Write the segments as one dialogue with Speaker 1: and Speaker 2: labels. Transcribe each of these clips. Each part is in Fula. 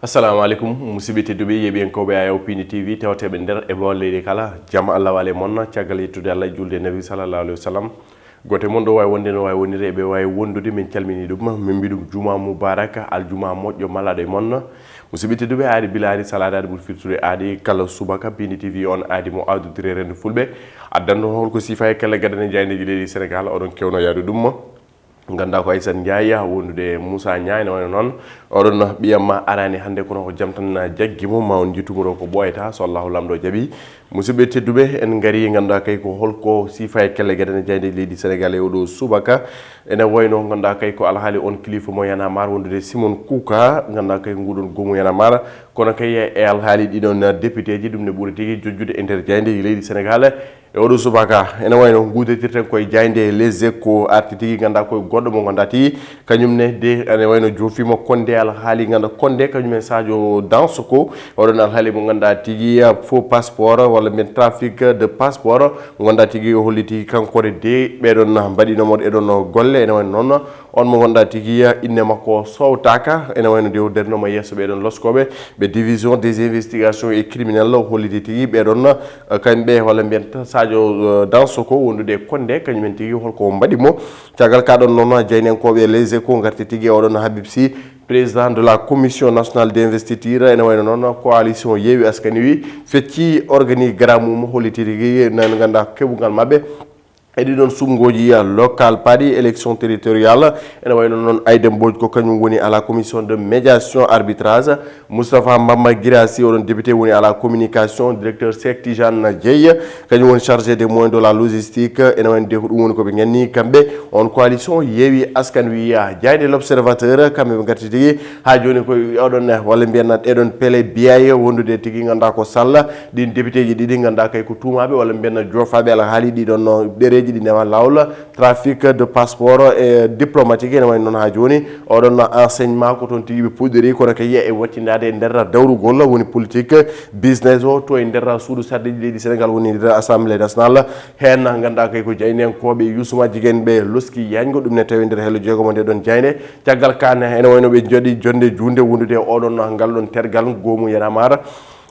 Speaker 1: assalamu alaikum musidɓe tedduɓe yeeɓi ko ɓe a Yawpini TV tewteɓe nder e bawal leydi kala jamma Allah wale monna caggal yettude Allah julde nabi sallallahu alaihi wasallam gote mon ɗo wawi wonde no wawi wonire ɓe wawi wondude min calmini ɗum min mbi ɗum juma mubaraka aljuma moƴƴo malaɗo e monna musidɓe tedduɓe aadi biladi salade aadi ɓuuri firtude aadi kala subaka Pini TV on aadi mo awdodire rende fulɓe addanno holko sifa e kala gadane jaydeji leydi Sénégal oɗon kewno yaadu ɗum ganda ko Aissata Ndiaye wondude Moussa Niaye ne wayno noon oɗon ɓiyamma arani hannde kono ko jam tan jaggimo ma on jittumoɗo ko ɓoyata so Allahu lamɗo jaaɓi musidɓe tedduɓe en gari ganduɗa kay ko holko sifa e kelle gueɗene jayde leydi Sénégal e oɗo subaka ene wayno ganduɗa kay ko alhaali on kilifa mo Y'en a marre wondude Simon Kouka ganduɗa kay nguɗon gomu Y'en a marre kono kay e alhaali ɗiɗon député ji ɗum ne ɓuuri tigui jojjude e nder jayde leydi Sénégal e oɗo subaka ene wayno gudetirten koye jayde les échos arti tigui ganduɗa koye goɗɗo mo ganduɗa tigui kañumne de ene wayno jofima Condé alhaali ganduɗa Condé kañumen Sadio Dansoko oɗon alhaali mo ganduɗa tigui faux passeport walla mbiyen trafic de passeport mo ganduɗa tigui holli tigui kankore de ɓeɗon mbaɗinomoɗo eɗon golle ene wayno noon on mo ganduɗa tigui inde makko sowtaka ene wayno nde dernoma yesso ɓeɗon loskoɓe ɓe division des investigations et criminels holliti tigui ɓeɗon kamɓe walla mbiyen Sadio Dansoko wondude Condé kañumen tigui holko mbaɗimo caggal kaɗon noon jeynenkoɓe les échos garti tigui oɗon Habib Sy président de la commission nationale d'investiture ene wayno noon coalition Yewwi Askani Wi fecci organigramme mum holliti tigui nan ganduɗa keɓugal mabɓe e ɗiɗon sumgoji local paadi élection territoriale ene wayno noon Aïda Mbodj ko kañum woni à la commission de médiation arbitrage Moustapha Bamba Guirassy oɗon député woni à la communication directeur Cheikh Tidiane Dieye kañum woni chargé des moyens de la logistique ene wayno de ko ɗum woni koɓe ganni kamɓe on coalition Yewwi Askani Wi jayde l'observateur kamɓe ɓe garti tigui ha joni koye oɗon walla mbiyanna ɗeɗon Pélé Biaye wondude tigui ganduɗa ko Sall ɗin député ji ɗiɗi ganduɗa kay ko tuumaɓe walla mbiyanna jofaɓe ala haali ɗiɗon ɗereji ɗi ndewa lawol trafic de passeport et diplomatique ene wayno noon ha joni oɗon enseignement ko toon tigui ɓe puɗɗori kono kay e wattindade e nder dawrugol woni politique business o to e nder suudu sardeji leydi Sénégal woni nder assemblée nationale hen ganduɗa kay ko jaynenkoɓe Youssouma Jiguen ɓe loski yañgo ɗum ne tawi nder hello jeegomo nde ɗon jayne caggal kane ene wayno ɓe jooɗi jonde junde wondude oɗon ngal ɗon tergal gomu Y'en a marre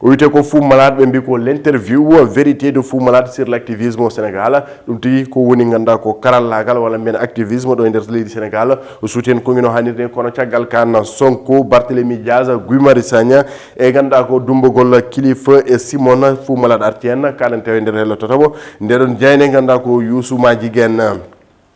Speaker 1: o wiyete ko Fou Malade ɓe mbi ko l'interview vérité de Fou Malade sur l'activisme au Sénégal ɗum tigui ko woni ganduɗa ko karallagal walla mbiyen activisme ɗo e nder leydi Sénégal o suutien ko ngino hannirde kono caggal kan Sonko Barthélémy Diaz Guy Marius Sagna e ganduɗa ko dumbogol Kilifeu e Simon Fou Malade arti hen kaɗen tawi nder hello totobo ndeɗon jayne ganduɗa ko Youssouma Jiguen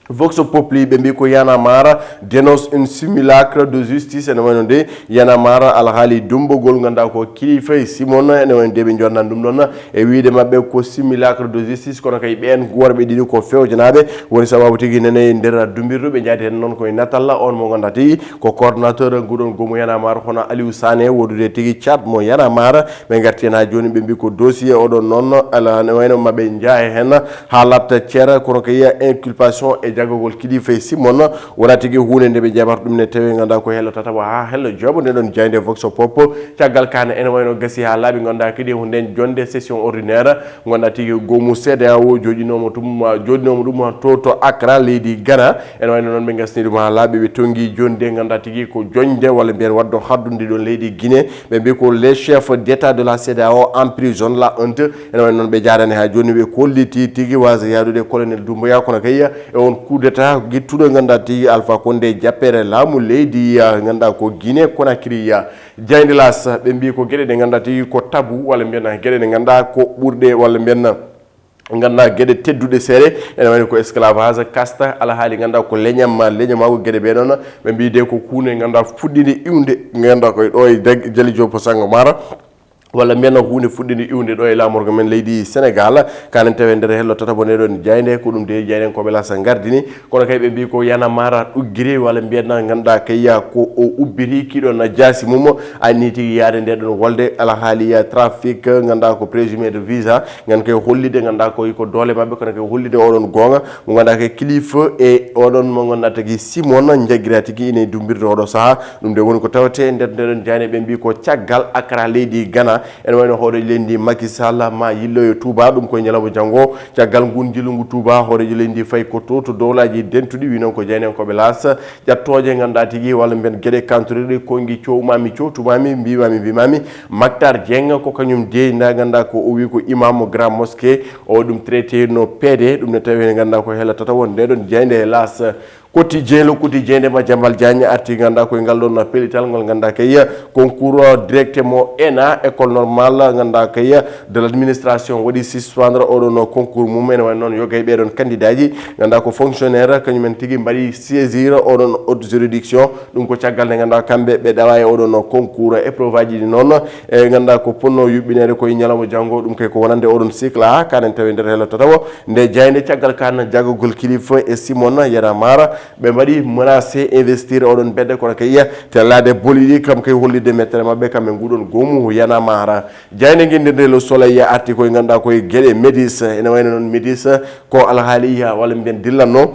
Speaker 1: Vox Populi ɓe mbi ko Y'en a marre dénonce un simulacre de justice ene wayno nde Y'en a marre alhaali dumbogol ganduɗa ko Kilifeu Simon ene wayno nde ɓe jonnan ɗum ɗon e wiide mabɓe ko simulacre de justice kono kay ɓen worɓe ɗiɗi ko fewjanaɓe woni sababu tigui nene nder dumbirdu ɓe jaadi hen noon koye natalla on mo ganduɗa tigui ko coordonnateur nguɗon gomo Y'en a marre hono Aliou Sané wodude tigui Thiat mo Y'en a marre ɓe garti hen ha joni ɓe mbi ko dossier oɗon noon ala ne wayno mabɓe jaahe hen ha labta ceera kono kay inculpation e jagogol Kilifeu Simon wona tigui hunde nde ɓe jaɓata ɗum ne tawi ganduɗa ko hello tataɓo ha hello jooɓo nde ɗon jayde Vox Pop caggal kane ene wayno gasi ha laaɓi ganduɗa kadi hunde jonde session ordinaire ganduɗa tigui gomu CEDEAO joɗinomo ɗum to Accra leydi Ghana ene wayno noon ɓe gasni ɗum ha laaɓi ɓe tonggui jonde ganduɗa tigui ko joñde walla mbiyen waddo haddude ɗon leydi Guinée ɓe mbi ko les chefs d'état de la CEDEAO emprisonne la honte ene wayno noon ɓe jarani ha joni ɓe kolliti tigui wasa yadude colonel Doumbouya kono kay e on coup d'état guittuɗo ganduɗa tigui Alpha Condé jappere laamu leydi ganduɗa ko Guinée Conakry jayde las ɓe mbi ko gueɗe ɗe ganduɗa tigui ko tabou walla mbiyen gueɗe ɗe ganduɗa ko ɓurɗe walla mbiyen ganduɗa gueɗe tedduɗe seeɗe ene wayno ko esclavage caste alhaali ganduɗa ko leñamago gueɗe ɓeɗon ɓe mbi de ko kuune ganduɗa fuɗɗide iwde ganduɗa koye ɗo e Jali Diop Sangomar walla mbiyanna hunde fuɗɗinde iwde ɗo e lamorgo men leydi Sénégal kanen tawi nder hello tataɓo ndeɗon jayde ko ɗum de jaydenkoɓe lasa gardini kono kay ɓe mbi ko Y'en a marre ɗuggiri walla mbiyanna ganduɗa kayya ko o ubbiti kiɗon jaasi mum anni tigui yaade ndeɗon wolde alhaali trafic ganduɗa ko présumé de visa gan kay hollide ganduɗa ko doole mabɓe kono kay hollide oɗon gonga mo ganduɗa kay Kilifeu e oɗon mo ganduɗa tigui Simon jaggira tigui ine dumbirde oɗo saaha ɗum de woni ko tawete nder ndeɗon jayne ɓe mbi ko caggal Accra leydi Ghana ene wayno horeji lendi Macky Sall ma yilloyo Touba ɗum koye ñalawma janggo caggal ngun jilungu Touba horeji lendi fayi ko to dowlaji dentuɗi wi noon ko jeynenkoɓe las ƴattoje ganduɗa tigui walla mbiyen gueɗe kantoriɗe kongi cowmami cowtumami mbimami Mactar Dieng ko kañum de nda ganduɗa ko o wi ko imam grand mosquée o ɗum traité no peede ɗum ne tawi ne ganduɗa ko heelatata won ndeɗon jeyde hélas quotidien le quotidien de Madiambal Diagne arti ganda koye ngal ɗon pellital ngol ganda kay concours directement ENA école normale ganda kay de l'administration waɗi suspendre oɗon concours mum ene wayno noon yogay ɓeɗon candidat ji ganda ko fonctionnaire kañumen tigui mbaɗi saisir oɗon haute juridiction ɗum ko caggal nde ganda kamɓe ɓe ɗawa e oɗon concours épreuve aji ɗi noon e ganda ko ponno yuɓɓinede koye ñalawma janggo ɗum kay ko wonande oɗon cycle a kanen tawi nder hello tatawo nde jayde caggal kan jagogol kilifa e Simon Yara Mara ɓe mbaɗi menacé investir oɗon bedde kono kay tellade boliɗi kam kay hollide mettere mabɓe kamɓe nguɗon goomu Yana Mara jayde guindirde le soleil arti koye ganduɗa koye gueɗe Médis ene wayno noon Médis ko alhaali walla mbiyen dillanno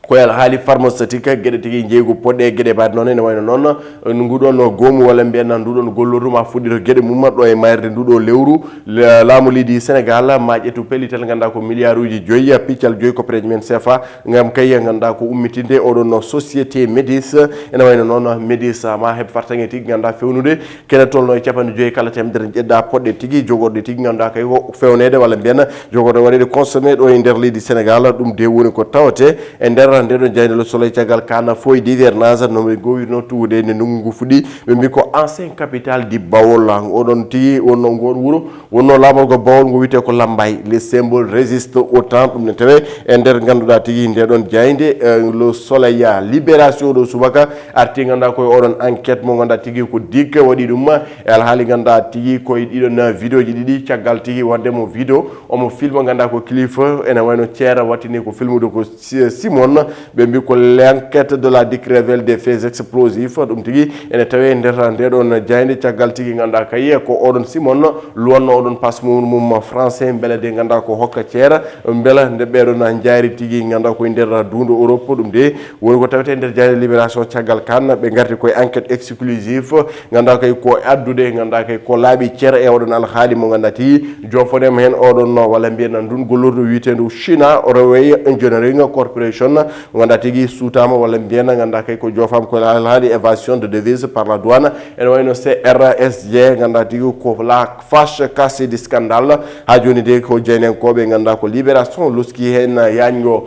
Speaker 1: koye alhaali pharmaceutique gueɗe tigui jeygu poɗɗe gueɗe mbaɗe noon ene wayno noon nguɗon goomu walla mbiyen nduɗon golloruma fuɗɗito gueɗe mum ɗo e mayre nduɗo lewru laamu leydi Sénégal ma ƴettu pellital ganduɗa ko milliard uji 5 piccal 5 ko préji men CFA gam kay ganduɗa ko ummitinde oɗon société Médis ene wayno noon Médis ma heɓ fartange tigui ganduɗa fewnude kene tolno e capanɗe 5 kala temedere ƴeɗɗa poɗɗe tigui jogorɗe tigui ganduɗa kay ko fewnede walla mbiyen jogorɗe waɗede consommé ɗo e nder leydi Sénégal ɗum de woni ko tawate e nder ndeɗo jayde le soleil caggal kana foye d'hivernage noɓe gowirno tuwude nde ndungu ngu fuɗi ɓe mbi ko ancien capital di Bawol oɗon tigui wonno ngon wuuro wonno lamorgo Bawol ngo wiyete ko Lambay les symboles résiste au temps ɗum ne tawe e nder ganduɗa tigui ndeɗon jayde le soleil libération ɗo subaka arti ganduɗa koye oɗon enquête mo ganduɗa tigui ko digge waɗi ɗum e alhaali ganduɗa tigui koye ɗiɗon vidéo ji ɗiɗi caggal tigui wandemo vidéo omo film ganduɗa ko kilifa ene wayno ceera wattini ko filmude ko Simon ɓe mbi ko l'enquête de la DIC révèle des faits explosifs ɗum tigui ene tawe nder ndeɗon jayde caggal tigui ganduɗa kay ko oɗon Simon luwanno oɗon passe mum français beele de ganduɗa ko hokka ceera beela nde ɓeɗon jaari tigui ganduɗa koye nder dundu Europe ɗum de woni ko tawete nder jayde libération caggal kan ɓe garti koye enquête exclusif ganduɗa kay ko addude ganduɗa kay ko laaɓi ceera e oɗon alhaali mo ganduɗa tigui jofonema hen oɗon walla mbiyen ndun gollordu wiyetedu China Railway Engineering Corporation ganduɗa tigui suutama walla mbiyen ganduɗa kay ko jofama ko alhaali évasion de devise par la douane ene wayno CRSG ganduɗa tigui ko la fâche cassée du scandale ha joni de ko jeynenkoɓe ganduɗa ko libération luski hen yañgo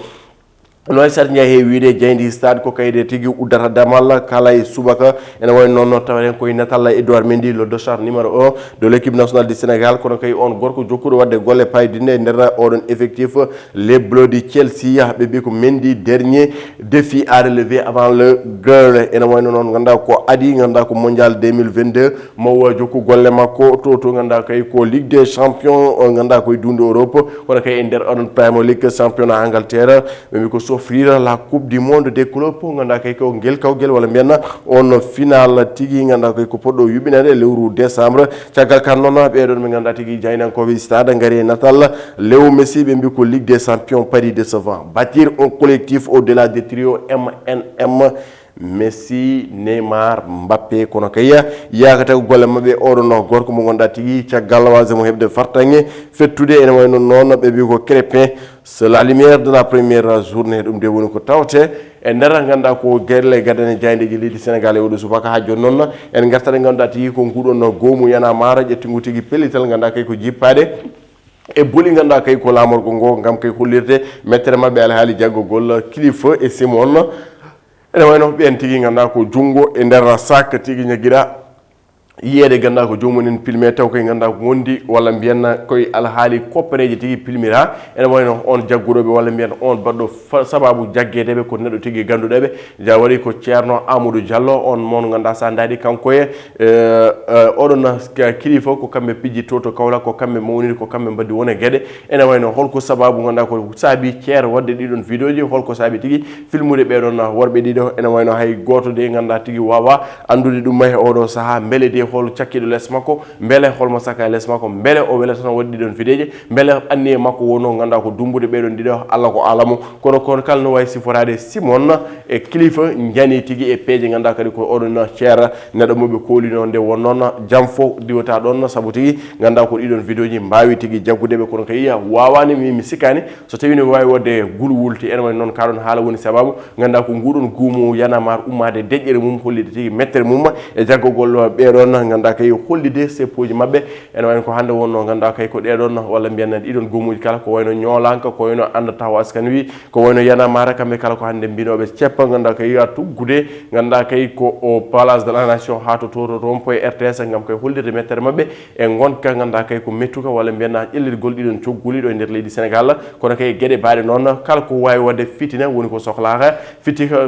Speaker 1: noy sar ñahe wiide jeydi stade ko kayde tigui uddata damal kala e subaka ene wayno noon tawen koye Natalla Edouard Mendy le dossard numéro 1 de l'équipe nationale du Sénégal kono kay on gorko jokkuɗo wadde golle paydinde e nder oɗon effectif les Bleus de Chelsea ɓe mbi ko Mendy dernier défi à relever avant le girl ene wayno noon ganduɗa ko adi ganduɗa ko mondial 2022 mawo jokku golle makko to ganduɗa kay ko Ligue des champions ganduɗa koye dunde Europe kono kay e nder oɗon Premier League championnat Angleterre ɓe mbi ko offrir la coupe du monde des clubs ganduɗa kay ko guel kawguel walla mbiyen on final tigui ganduɗa kay ko poɗɗo yuɓinede lewru décembre caggal kan noon ɓeɗon ɓe ganduɗa tigui jaynankoɓe stade gaari e natal Léo Messi ɓe mbi ko Ligue des champions Paris décevant bâtir un collectif au delà des trio MNM Messi Neymar Mbappé kono kay yakata ko golle mabɓe oɗon gorko mo gonda tigui caggal wasemo hebde fartange fettude ene wayno noon ɓe mbi ko Crépin c'est la lumière de la première journée ɗum de woni ko tawte e nder ganduɗa ko guerle gadane jayndeji leydi Sénégal e oɗo subaka ha joni noon en gartade ganduɗa tigui ko nguɗon goomu Yana Mara ƴettingu tigui pellital ganduɗa kay ko jippade e boli ganduɗa kay ko lamorgo ngo gam kay hollirde mettere mabɓe alhaali jaggogol kilifa e Simon ene wayno ɓen tigui ganduɗa ko junggo e nder sac tigui ñaguiɗa yiyede ganduɗa ko jomumen pilmé taw koye ganduɗa ko wondi walla mbiyen koye alhaali koppareji tigui pilmira ene wayno on jagguɗoɓe walla mbiyen on baɗɗo sababu jagguedeɓe ko neɗɗo tigui ganduɗeɓe ja waɗi ko ceerno Amadou Diallo on mon ganduɗa sa daadi kanko e oɗon kilifa ko kamɓe pijji to Kaolack ko kamɓe mawnide ko kamɓe mbaddi wone gueɗe ene wayno holko sababu ganduɗa ko saabi ceer wadde ɗiɗon vidéo ji holko saabi tigui filmude ɓeɗon worɓe ɗiɗo ene wayno hay goto de ganduɗa tigui wawa andude ɗum e oɗo saaha beele de hol cakkiɗo less makko beele holmo saka less makko beele o wela tan waɗi ɗon fideje beele anni e makko wonno ganda ko dumbude ɓeɗon ɗiɗo Allah ko alamo kono kala no way siforade Simon e kilifa jani tigi e peeje ganda kadi ko oɗon ceera neɗɗo moɓe kolino nde won noon jam fo diwata ɗon saabu tigi ganda ko ɗiɗon vidéo ji mbawi tigi jaggudeɓe kono kay wawani mi sikkani so tawi ne wawi wodde gulwulti en woni noon kaɗon haala woni sababu ganda ko nguɗon guumu yanamar ummade deƴƴere mum hollide tigi mettere mum e jaggogol ɓeɗon ganda kay hollide seppoji mabɓe ene wayno ko hande wonno ganda kay ko ɗeɗon walla mbiyen ɗiɗon guumuji kala ko wayno ñoolanka ko wayno andata o askan wi ko wayno yanamara kamɓe kala ko hande mbinoɓe ceppa ganda kay tuggude ganda kay ko o place de la nation ha to rond point RTS gam kay hollirde mettere mabɓe e gonka ganda kay ko mettuka walla mbiyenna ƴellirgol ɗiɗon cogguli ɗo e nder leydi Sénégal kono kay gueɗe baɗe noon kala ko wawi wadde fitina woni ko sohlaka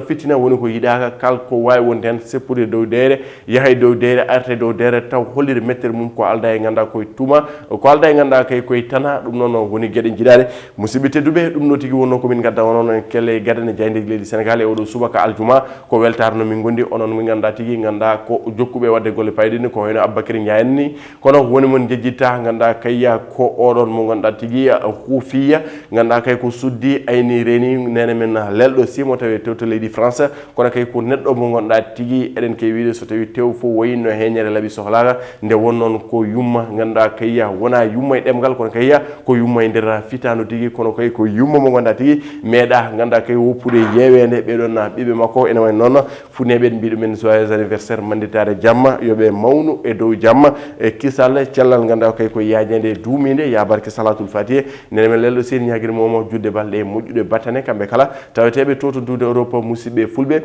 Speaker 1: fitina woni ko yiɗaka kala ko wawi wonde hen seppude dow deere yahay dow deere arte dow deere taw hollire mettere mum ko alda e ganda koye tuma ko alda e ganda kay koye tana ɗum noon woni gueɗe jiiɗade musidɓe tedduɓe ɗum ɗo tigui wonno komin gadda onon kelle gadane jayde leydi Sénégal e oɗo subaka aljuma ko weltare no min gondi onon min ganda tigui ganda ko jokkuɓe wadde golle payɗini ko wayno Aboubacry Ndiaye ni kono woni mon jejjitta ganda kayya ko oɗon mo ganda tigui huufiya ganda kay ko suddi ayni reni nene men lelɗo simo tawi tewto leydi France kono kay ko neɗɗo mo gonɗa tigui eɗen kay wiide so tawi tew fo wayno heñere laaɓi sohlaka nde won noon ko yumma ganda kayya wona yumma e ɗemgal kono kayya ko yumma e nder fitano tigui kono kay ko yumma mo gonɗa tigui meeɗa ganda kay woppude yewede ɓeɗon ɓiɓe makko ene way noon funeɓe mbiɗumen joyeux anniversaire manditare jamma yoɓe mawnu e dow jamma e kisal cellal ganda kay ko yajede duumide ya barke salatul fatihe nene men lelɗo seni ñaguiri momo judde balɗe e moƴƴude battane kamɓe kala taweteɓe to duude Europe musidɓe fulɓe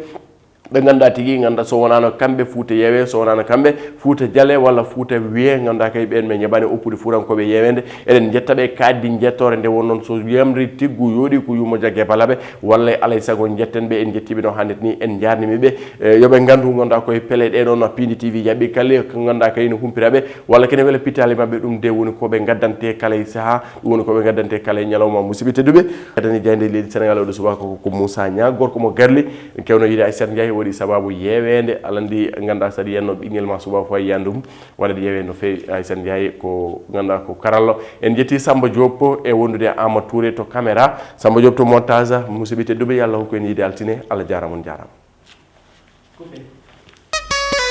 Speaker 1: ɓe ganda tigui ganda so wonano kamɓe Fouta yeewe so wonano kamɓe Fouta Diale walla Fouta wiye ganda kay ɓen ɓe ñaɓani oppude fuurankoɓe yewede eɗen jettaɓe kaddi jettore nde wonnoon so yamri tiggu yooɗi ko yumo jaggue balaɓe walla alay saago jetten ɓe en jettiɓe no hannde ni en jarnimiɓe yoɓe gandu ganda koye pele ɗeɗon Pindi TV yaaɓi kale ko ganda kay no humpiraɓe walla kene weela pitali mabɓe ɗum de woni koɓe gaddante kala e saaha ɗum woni koɓe gaddante kala e ñalawma musidɓe tedduɓe kadani jayde leydi Sénégal oɗo subaka ko Moussa Nia gorko mo garli kewno yiide Aissata Ndiaye waɗi sababu yewede alandi ganda saɗa yiyanno ɓinguel ma suba fo yiyandum waɗade yewede no fewi Aissata Ndiaye ko ganda ko karallo en jetti Samba Diop e wondude Amadou Touré to caméra Samba Diop to montage musidɓe tedduɓe yo Allah hokku en yiide altine Allah jarama on jarama